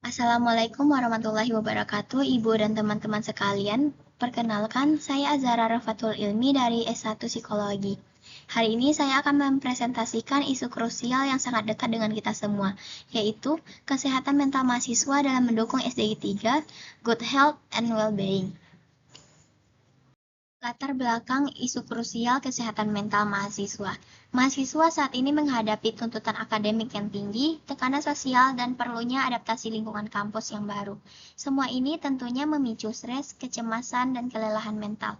Assalamualaikum warahmatullahi wabarakatuh, Ibu dan teman-teman sekalian. Perkenalkan, saya Azara Rafatul Ilmi dari S1 Psikologi. Hari ini saya akan mempresentasikan isu krusial yang sangat dekat dengan kita semua, yaitu kesehatan mental mahasiswa dalam mendukung SDG 3, Good Health and Well-being. Latar belakang isu krusial kesehatan mental mahasiswa. Mahasiswa saat ini menghadapi tuntutan akademik yang tinggi, tekanan sosial, dan perlunya adaptasi lingkungan kampus yang baru. Semua ini tentunya memicu stres, kecemasan, dan kelelahan mental.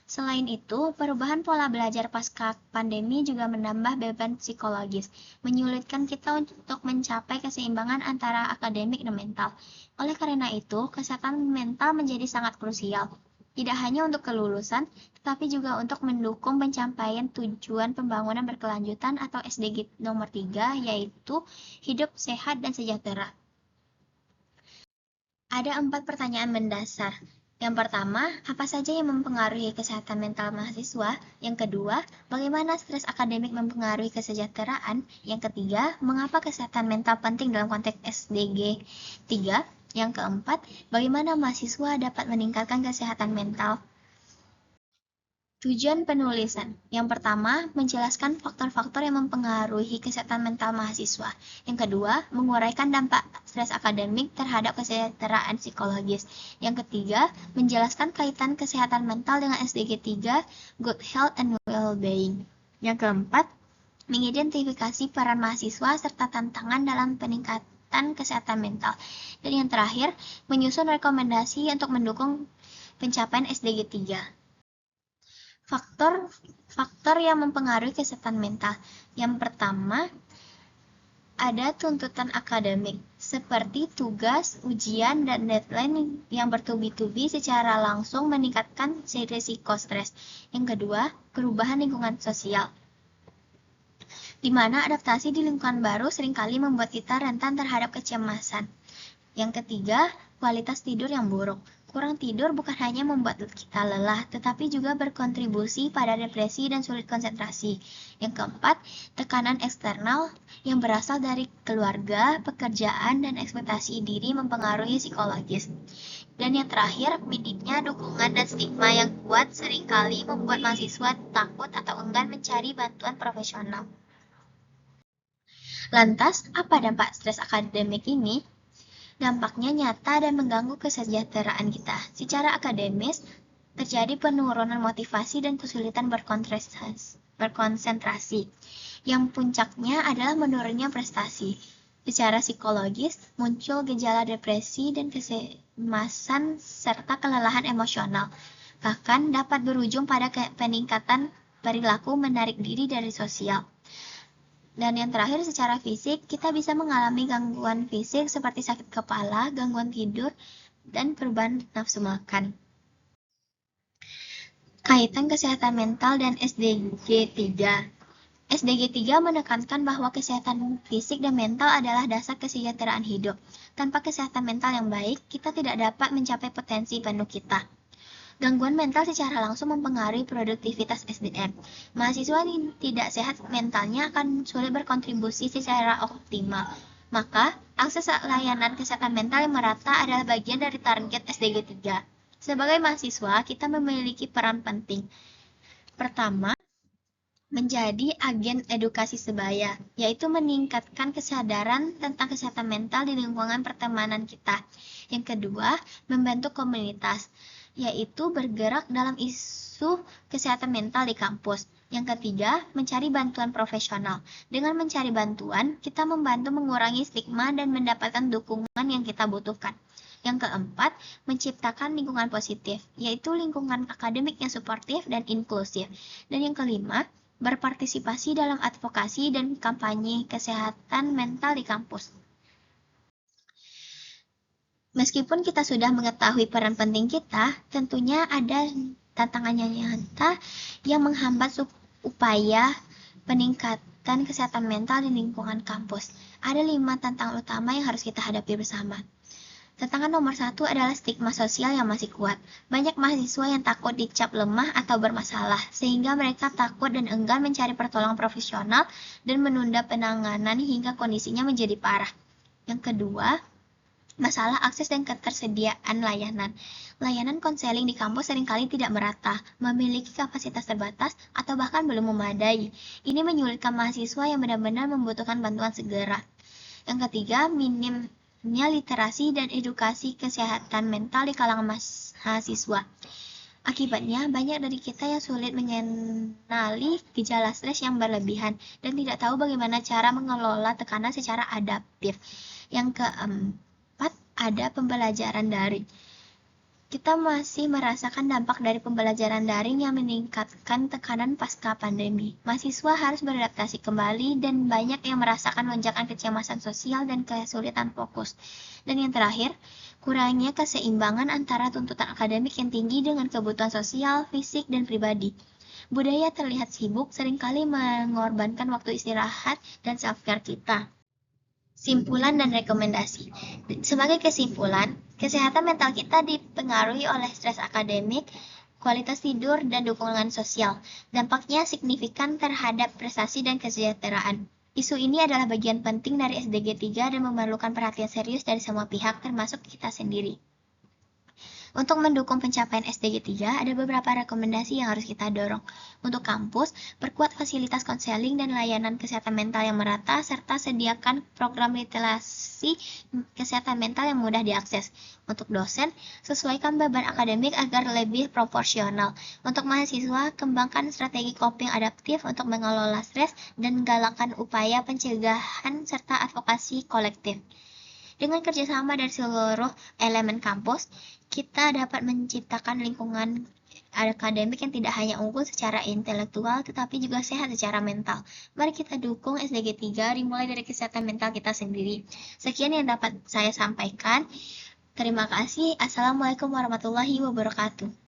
Selain itu, perubahan pola belajar pasca pandemi juga menambah beban psikologis, menyulitkan kita untuk mencapai keseimbangan antara akademik dan mental. Oleh karena itu, kesehatan mental menjadi sangat krusial. Tidak hanya untuk kelulusan, tetapi juga untuk mendukung pencapaian tujuan pembangunan berkelanjutan atau SDG nomor 3, yaitu hidup sehat dan sejahtera. Ada 4 pertanyaan mendasar. Yang pertama, apa saja yang mempengaruhi kesehatan mental mahasiswa? Yang kedua, bagaimana stres akademik mempengaruhi kesejahteraan? Yang ketiga, mengapa kesehatan mental penting dalam konteks SDG 3? Yang keempat, bagaimana mahasiswa dapat meningkatkan kesehatan mental? Tujuan penulisan. Yang pertama, menjelaskan faktor-faktor yang mempengaruhi kesehatan mental mahasiswa. Yang kedua, menguraikan dampak stres akademik terhadap kesejahteraan psikologis. Yang ketiga, menjelaskan kaitan kesehatan mental dengan SDG 3, Good Health and Well-being. Yang keempat, mengidentifikasi peran mahasiswa serta tantangan dalam peningkatan kesehatan mental. Dan yang terakhir, menyusun rekomendasi untuk mendukung pencapaian SDG 3. Faktor yang mempengaruhi kesehatan mental. Yang pertama, ada tuntutan akademik, seperti tugas, ujian, dan deadline yang bertubi-tubi secara langsung meningkatkan risiko stres. Yang kedua, perubahan lingkungan sosial, di mana adaptasi di lingkungan baru seringkali membuat kita rentan terhadap kecemasan. Yang ketiga, kualitas tidur yang buruk. Kurang tidur bukan hanya membuat kita lelah, tetapi juga berkontribusi pada depresi dan sulit konsentrasi. Yang keempat, tekanan eksternal yang berasal dari keluarga, pekerjaan, dan ekspektasi diri mempengaruhi psikologis. Dan yang terakhir, minimnya dukungan dan stigma yang kuat seringkali membuat mahasiswa takut atau enggan mencari bantuan profesional. Lantas, apa dampak stres akademik ini? Dampaknya nyata dan mengganggu kesejahteraan kita. Secara akademis, terjadi penurunan motivasi dan kesulitan berkonsentrasi, yang puncaknya adalah menurunnya prestasi. Secara psikologis, muncul gejala depresi dan kecemasan serta kelelahan emosional. Bahkan dapat berujung pada peningkatan perilaku menarik diri dari sosial. Dan yang terakhir, secara fisik, kita bisa mengalami gangguan fisik seperti sakit kepala, gangguan tidur, dan perubahan nafsu makan. Kaitan kesehatan mental dan SDG 3. SDG 3 menekankan bahwa kesehatan fisik dan mental adalah dasar kesejahteraan hidup. Tanpa kesehatan mental yang baik, kita tidak dapat mencapai potensi penuh kita. Gangguan mental secara langsung mempengaruhi produktivitas SDM. Mahasiswa yang tidak sehat mentalnya akan sulit berkontribusi secara optimal. Maka, akses layanan kesehatan mental yang merata adalah bagian dari target SDG 3. Sebagai mahasiswa, kita memiliki peran penting. Pertama, menjadi agen edukasi sebaya, yaitu meningkatkan kesadaran tentang kesehatan mental di lingkungan pertemanan kita. Yang kedua, membentuk komunitas, yaitu bergerak dalam isu kesehatan mental di kampus. Yang ketiga, mencari bantuan profesional. Dengan mencari bantuan, kita membantu mengurangi stigma dan mendapatkan dukungan yang kita butuhkan. Yang keempat, menciptakan lingkungan positif, yaitu lingkungan akademik yang suportif dan inklusif. Dan yang kelima, berpartisipasi dalam advokasi dan kampanye kesehatan mental di kampus. Meskipun kita sudah mengetahui peran penting kita, tentunya ada tantangannya nyata yang menghambat upaya peningkatan kesehatan mental di lingkungan kampus. Ada 5 tantangan utama yang harus kita hadapi bersama. Tantangan nomor 1 adalah stigma sosial yang masih kuat. Banyak mahasiswa yang takut dicap lemah atau bermasalah, sehingga mereka takut dan enggan mencari pertolongan profesional dan menunda penanganan hingga kondisinya menjadi parah. Yang kedua, Masalah akses dan ketersediaan layanan. Layanan konseling di kampus seringkali tidak merata, memiliki kapasitas terbatas, atau bahkan belum memadai. Ini menyulitkan mahasiswa yang benar-benar membutuhkan bantuan segera. Yang ketiga, minimnya literasi dan edukasi kesehatan mental di kalangan mahasiswa. Akibatnya, banyak dari kita yang sulit mengenali gejala stres yang berlebihan dan tidak tahu bagaimana cara mengelola tekanan secara adaptif. Yang keempat, ada pembelajaran daring. Kita masih merasakan dampak dari pembelajaran daring yang meningkatkan tekanan pasca pandemi. Mahasiswa harus beradaptasi kembali dan banyak yang merasakan lonjakan kecemasan sosial dan kesulitan fokus. Dan yang terakhir, kurangnya keseimbangan antara tuntutan akademik yang tinggi dengan kebutuhan sosial, fisik, dan pribadi. Budaya terlihat sibuk seringkali mengorbankan waktu istirahat dan self-care kita. Simpulan dan rekomendasi. Sebagai kesimpulan, kesehatan mental kita dipengaruhi oleh stres akademik, kualitas tidur, dan dukungan sosial. Dampaknya signifikan terhadap prestasi dan kesejahteraan. Isu ini adalah bagian penting dari SDG 3 dan memerlukan perhatian serius dari semua pihak, termasuk kita sendiri. Untuk mendukung pencapaian SDG 3, ada beberapa rekomendasi yang harus kita dorong. Untuk kampus, perkuat fasilitas konseling dan layanan kesehatan mental yang merata, serta sediakan program literasi kesehatan mental yang mudah diakses. Untuk dosen, sesuaikan beban akademik agar lebih proporsional. Untuk mahasiswa, kembangkan strategi coping adaptif untuk mengelola stres dan galakkan upaya pencegahan serta advokasi kolektif. Dengan kerjasama dari seluruh elemen kampus, kita dapat menciptakan lingkungan akademik yang tidak hanya unggul secara intelektual, tetapi juga sehat secara mental. Mari kita dukung SDG 3 dimulai dari kesehatan mental kita sendiri. Sekian yang dapat saya sampaikan. Terima kasih. Assalamualaikum warahmatullahi wabarakatuh.